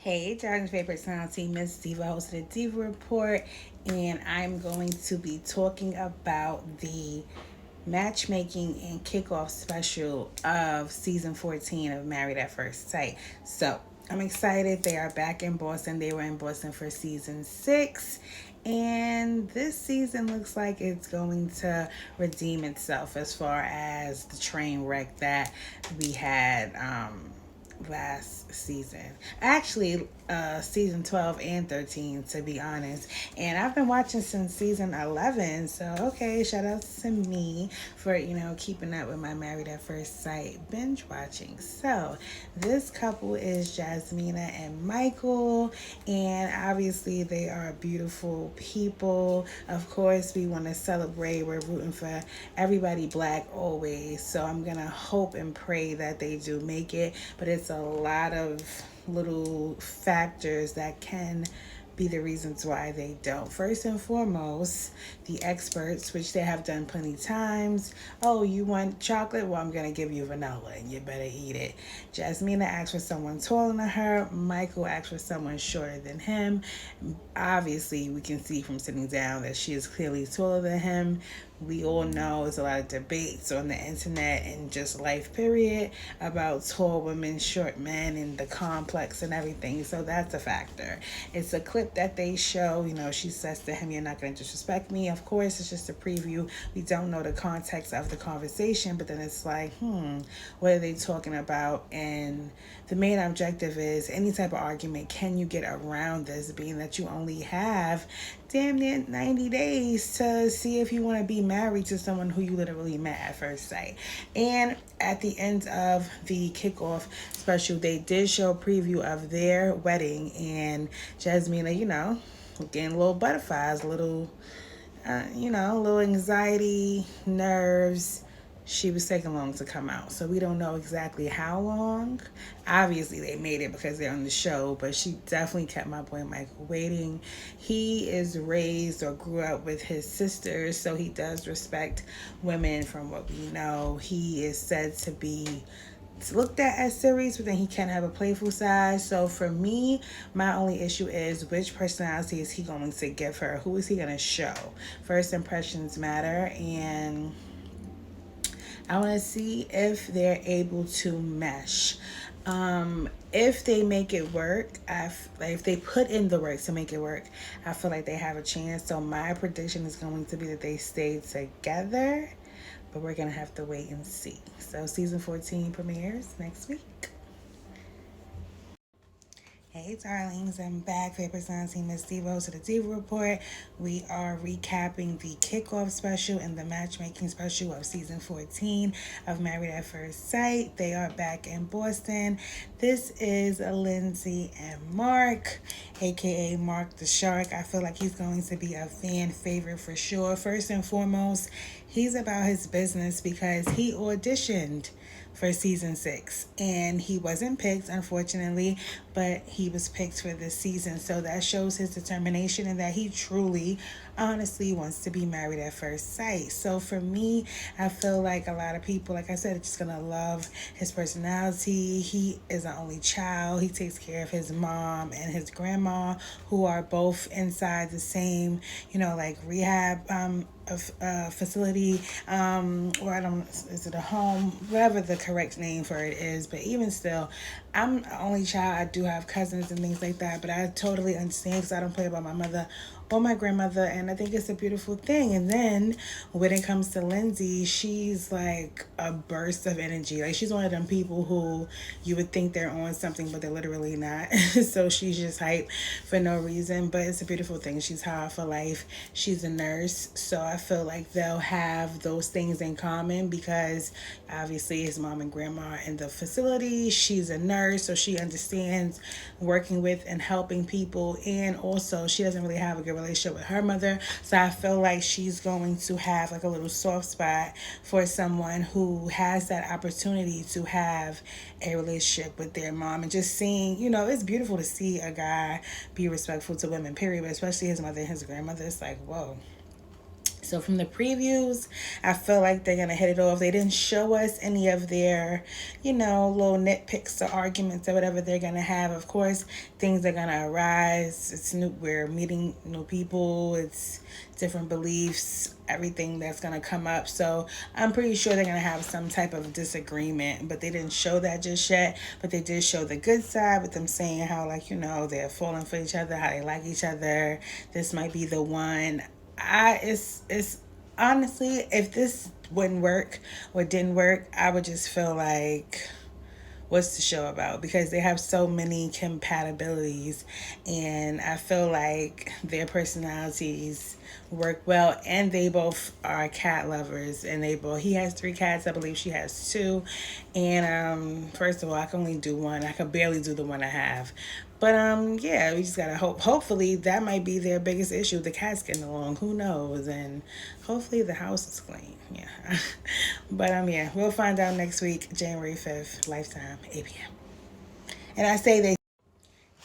Hey, Jordan's favorite personality, Miss Diva, host of the Diva Report, and I'm going to be talking about the matchmaking and kickoff special of season 14 of Married at First Sight. So, I'm excited. They are back in Boston. They were in Boston for season 6. And this season looks like it's going to redeem itself as far as the train wreck that we had last season. Actually, season 12 and 13, to be honest. And I've been watching since season 11. So, okay, shout out to me for, keeping up with my Married at First Sight binge watching. So, this couple is Jasmina and Michael. And obviously, they are beautiful people. Of course, we want to celebrate. We're rooting for everybody black always. So, I'm going to hope and pray that they do make it. But it's a lot of little factors that can be the reasons why they don't. First and foremost, the experts, which they have done plenty times. Oh, you want chocolate? Well, I'm going to give you vanilla and you better eat it. Jasmina asked for someone taller than her. Michael asked for someone shorter than him. Obviously, we can see from sitting down that she is clearly taller than him. We all know there's a lot of debates on the internet and just life period about tall women, short men, and the complex and everything. So that's a factor. It's a clip that they show. She says to him, "You're not going to disrespect me." Of course, it's just a preview. We don't know the context of the conversation, but then it's like, what are they talking about? And the main objective is any type of argument. Can you get around this, being that you only have damn near 90 days to see if you want to be married to someone who you literally met at first sight. And at the end of the kickoff special, they did show a preview of their wedding, and Jasmina, getting a little butterflies, a little anxiety, nerves. She was taking long to come out. So we don't know exactly how long. Obviously, they made it because they're on the show, but she definitely kept my boy Michael waiting. He is raised or grew up with his sisters, so he does respect women from what we know. He is said to be looked at as serious, but then he can have a playful side. So for me, my only issue is which personality is he going to give her? Who is he going to show? First impressions matter, and I want to see if they're able to mesh. If they make it work, if they put in the work to make it work, I feel like they have a chance. So my prediction is going to be that they stay together, but we're going to have to wait and see. So season 14 premieres next week. Hey darlings, I'm back. Favorite personality, Miss Diva, to the Diva Report. We are recapping the kickoff special and the matchmaking special of season 14 of Married at First Sight. They are back in Boston. This is Lindsay and Mark, aka Mark the Shark. I feel like he's going to be a fan favorite for sure. First and foremost, he's about his business because he auditioned for season 6 and he wasn't picked, unfortunately, but he was picked for this season. So that shows his determination and that he truly honestly wants to be married at first sight. So for me, I feel like a lot of people, like I said, are just gonna love his personality. He is an only child. He takes care of his mom and his grandma, who are both inside the same like rehab facility, or I don't, is it a home, whatever the correct name for it is. But even still, I'm an only child. I do have cousins and things like that, but I totally understand because I don't play about my mother or my grandmother, and I think it's a beautiful thing. And then when it comes to Lindsay, she's like a burst of energy. Like, she's one of them people who you would think they're on something, but they're literally not. So she's just hype for no reason, but it's a beautiful thing. She's hard for life. She's a nurse, so I feel like they'll have those things in common because obviously his mom and grandma are in the facility. She's a nurse, so she understands working with and helping people, and also she doesn't really have a good relationship with her mother. So I feel like she's going to have like a little soft spot for someone who has that opportunity to have a relationship with their mom. And just seeing, it's beautiful to see a guy be respectful to women, period, but especially his mother and his grandmother. It's like, whoa. So from the previews, I feel like they're gonna hit it off. They didn't show us any of their, little nitpicks or arguments or whatever they're gonna have. Of course, things are gonna arise. It's new. We're meeting new people. It's different beliefs. Everything that's gonna come up. So I'm pretty sure they're gonna have some type of disagreement. But they didn't show that just yet. But they did show the good side with them saying how, like, they're falling for each other, how they like each other. This might be the one. It's honestly, if this wouldn't work or didn't work, I would just feel like, what's the show about? Because they have so many compatibilities, and I feel like their personalities work well, and they both are cat lovers, and he has 3 cats, I believe she has 2. And first of all, I can only do one. I could barely do the one I have. But yeah, we just gotta hope. Hopefully, that might be their biggest issue. The cats getting along. Who knows? And hopefully, the house is clean. Yeah. But yeah, we'll find out next week, January 5th, Lifetime, 8 p.m. And I say they.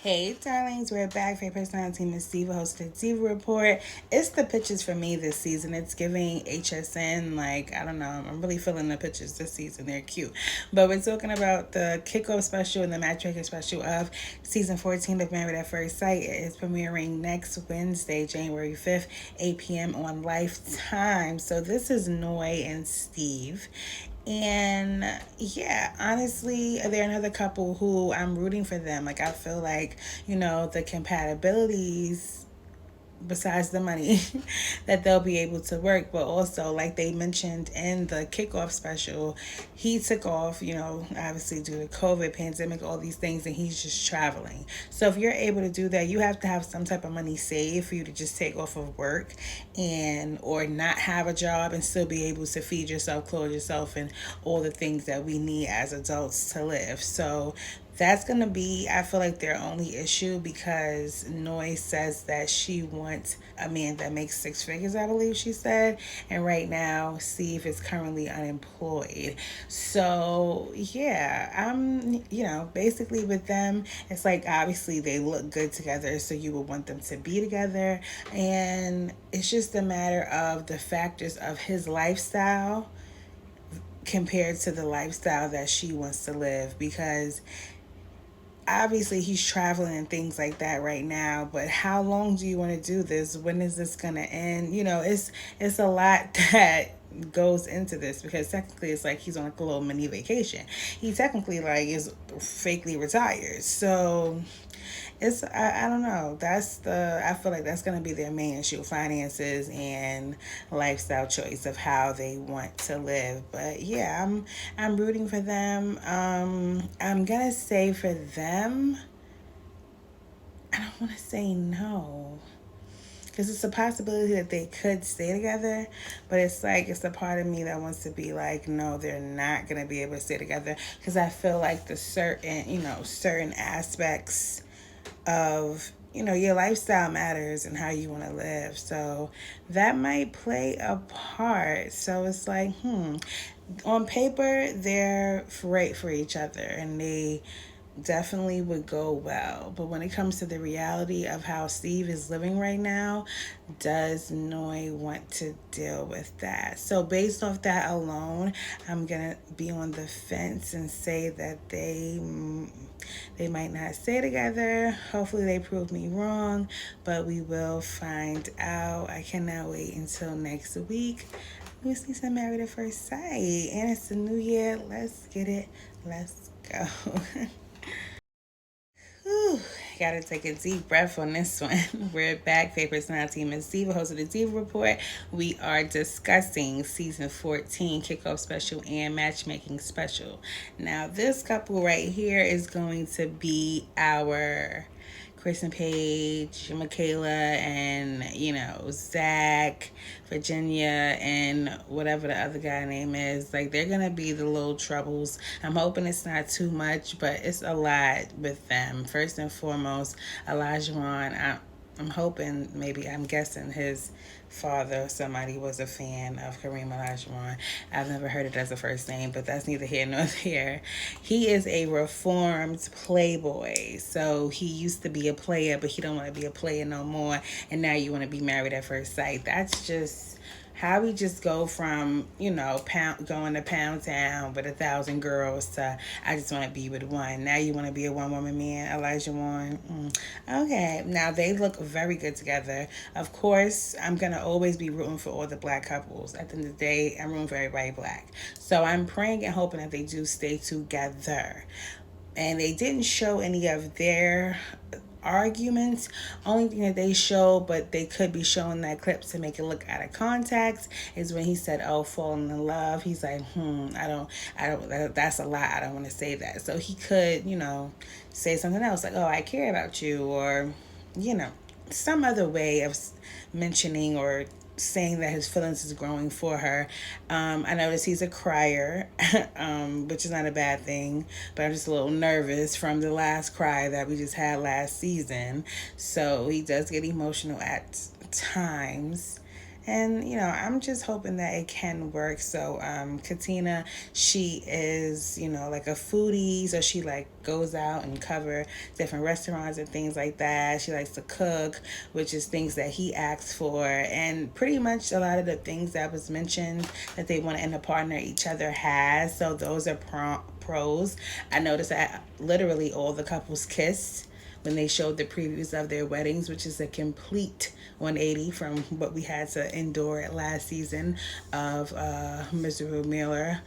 Hey, darlings, we're back for your personality, Miss Diva, hosted Diva Report. It's the pictures for me this season. It's giving HSN, like, I don't know. I'm really feeling the pictures this season. They're cute. But we're talking about the kickoff special and the matchmaking special of season 14 of Married at First Sight. It is premiering next Wednesday, January 5th, 8 p.m. on Lifetime. So this is Noi and Steve. And yeah, honestly, they're another couple who I'm rooting for them. Like, I feel like, the compatibilities, besides the money, that they'll be able to work. But also, like they mentioned in the kickoff special, he took off, obviously due to COVID, pandemic, all these things, and he's just traveling. So if you're able to do that, you have to have some type of money saved for you to just take off of work or not have a job and still be able to feed yourself, clothe yourself, and all the things that we need as adults to live. So that's going to be, I feel like, their only issue, because Noi says that she wants a man that makes 6 figures, I believe she said. And right now, Steve is currently unemployed. So, yeah, basically with them, it's like, obviously they look good together, so you would want them to be together. And it's just a matter of the factors of his lifestyle compared to the lifestyle that she wants to live, because obviously he's traveling and things like that right now, but how long do you want to do this? When is this gonna end? It's a lot that goes into this, because technically it's like he's on like a little mini vacation. He technically like is fakely retired. So I don't know. I feel like that's gonna be their main issue: finances and lifestyle choice of how they want to live. But yeah, I'm rooting for them. I'm gonna say for them, I don't want to say no, because it's a possibility that they could stay together, but it's like, it's a part of me that wants to be like, no, they're not gonna be able to stay together, because I feel like the certain aspects of your lifestyle matters and how you want to live. So that might play a part. So it's like, on paper they're right for each other and they definitely would go well. But when it comes to the reality of how Steve is living right now, does Noi want to deal with that? So based off that alone, I'm gonna be on the fence and say that they might not stay together. Hopefully they prove me wrong, but we will find out. I cannot wait until next week. We'll see some Married at First Sight, and it's the new year. Let's get it. Let's go. Whew, gotta take a deep breath on this one. We're back. Favorite personality, Miss Diva, host of the Diva Report. We are discussing season 14 kickoff special and matchmaking special. Now, this couple right here is going to be our Chris and Paige, Michaela, and Zach, Virginia, and whatever the other guy name is. Like, they're gonna be the little troubles. I'm hoping it's not too much, but it's a lot with them. First and foremost, Elijah. I'm hoping, I'm guessing his father or somebody was a fan of Kareem Olajuwon. I've never heard it as a first name, but that's neither here nor there. He is a reformed playboy. So he used to be a player, but he don't want to be a player no more. And now you want to be married at first sight. That's just how we just go from, pound going to Pound Town with 1,000 girls to I just want to be with one. Now you want to be a one woman man, Elijah Warren. Okay, now they look very good together. Of course, I'm gonna always be rooting for all the black couples. At the end of the day, I'm rooting for everybody black. So I'm praying and hoping that they do stay together. And they didn't show any of their arguments. Only thing that they show, but they could be showing that clip to make it look out of context, is when he said, "Oh, falling in love." He's like, That's a lie. I don't want to say that. So he could, say something else like, "Oh, I care about you," or, you know, some other way of mentioning or saying that his feelings is growing for her. I noticed he's a crier, which is not a bad thing, but I'm just a little nervous from the last cry that we just had last season. So he does get emotional at times. And, I'm just hoping that it can work. So, Katina, she is, like a foodie. So she like goes out and cover different restaurants and things like that. She likes to cook, which is things that he asks for. And pretty much a lot of the things that was mentioned that they want in a partner each other has. So those are pros. I noticed that literally all the couples kissed when they showed the previews of their weddings, which is a complete 180 from what we had to endure last season of Mr. Miller,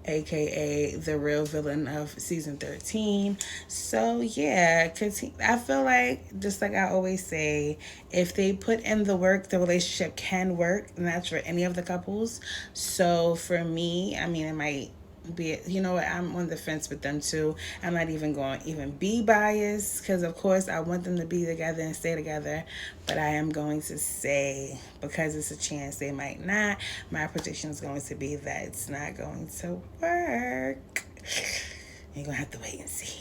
aka the real villain of season 13. So yeah, I feel like, just like I always say, if they put in the work, the relationship can work, and that's for any of the couples. So for me, I mean, it might be, what, I'm on the fence with them too. I'm not even going to even be biased, because of course I want them to be together and stay together, but I am going to say, because it's a chance they might not, my prediction is going to be that it's not going to work. You're gonna have to wait and see.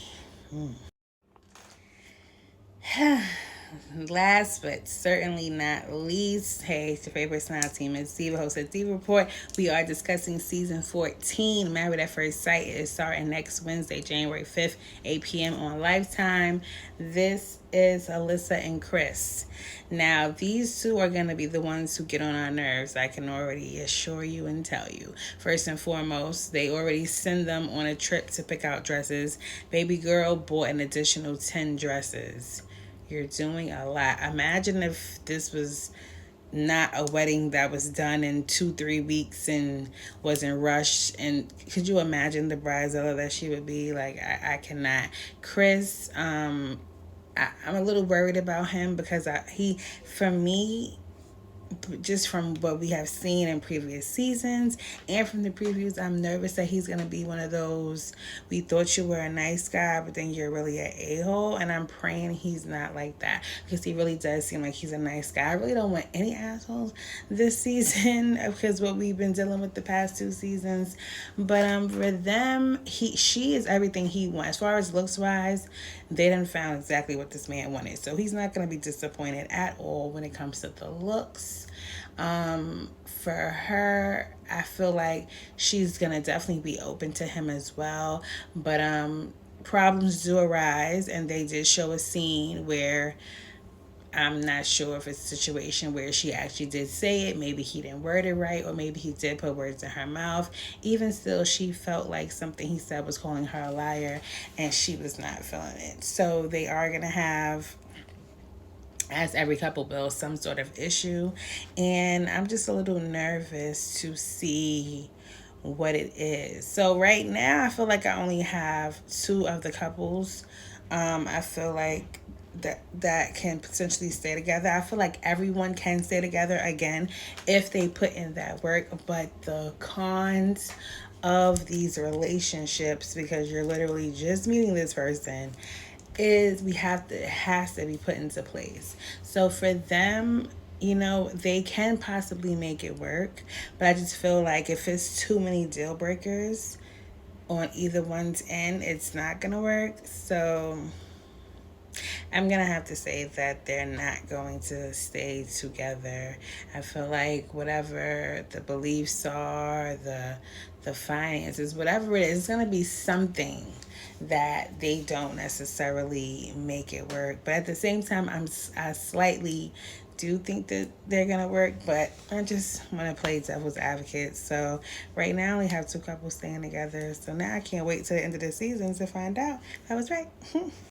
Last but certainly not least, hey, it's your favorite smile team. It's Diva, host of Diva Report. We are discussing season 14, Married at First Sight. It is starting next Wednesday, January 5th, 8 p.m. on Lifetime. This is Alyssa and Chris. Now, these two are going to be the ones who get on our nerves. I can already assure you and tell you. First and foremost, they already send them on a trip to pick out dresses. Baby girl bought an additional 10 dresses. You're doing a lot. Imagine if this was not a wedding that was done in 2-3 weeks and wasn't rushed. And could you imagine the bridezilla that she would be? Like, I cannot. Chris, I'm a little worried about him, because for me, just from what we have seen in previous seasons and from the previews, I'm nervous that he's going to be one of those, we thought you were a nice guy, but then you're really an a-hole. And I'm praying he's not like that, because he really does seem like he's a nice guy. I really don't want any assholes this season, because what we've been dealing with the past 2 seasons. But for them, she is everything he wants. As far as looks wise, they done found exactly what this man wanted. So he's not going to be disappointed at all when it comes to the looks. For her, I feel like she's gonna definitely be open to him as well. But problems do arise, and they did show a scene where I'm not sure if it's a situation where she actually did say it. Maybe he didn't word it right, or maybe he did put words in her mouth. Even still, she felt like something he said was calling her a liar, and she was not feeling it. So they are gonna have, as every couple will, some sort of issue. And I'm just a little nervous to see what it is. So right now, I feel like I only have 2 of the couples. I feel like that can potentially stay together. I feel like everyone can stay together again if they put in that work. But the cons of these relationships, because you're literally just meeting this person, is it has to be put into place. So for them, they can possibly make it work, but I just feel like if it's too many deal breakers on either one's end, it's not gonna work. So I'm gonna have to say that they're not going to stay together. I feel like whatever the beliefs are, the finances, whatever it is, it's gonna be something that they don't necessarily make it work. But at the same time, I slightly do think that they're gonna work, but I just want to play devil's advocate. So right now we have two couples staying together. So now I can't wait till the end of the season to find out I was right.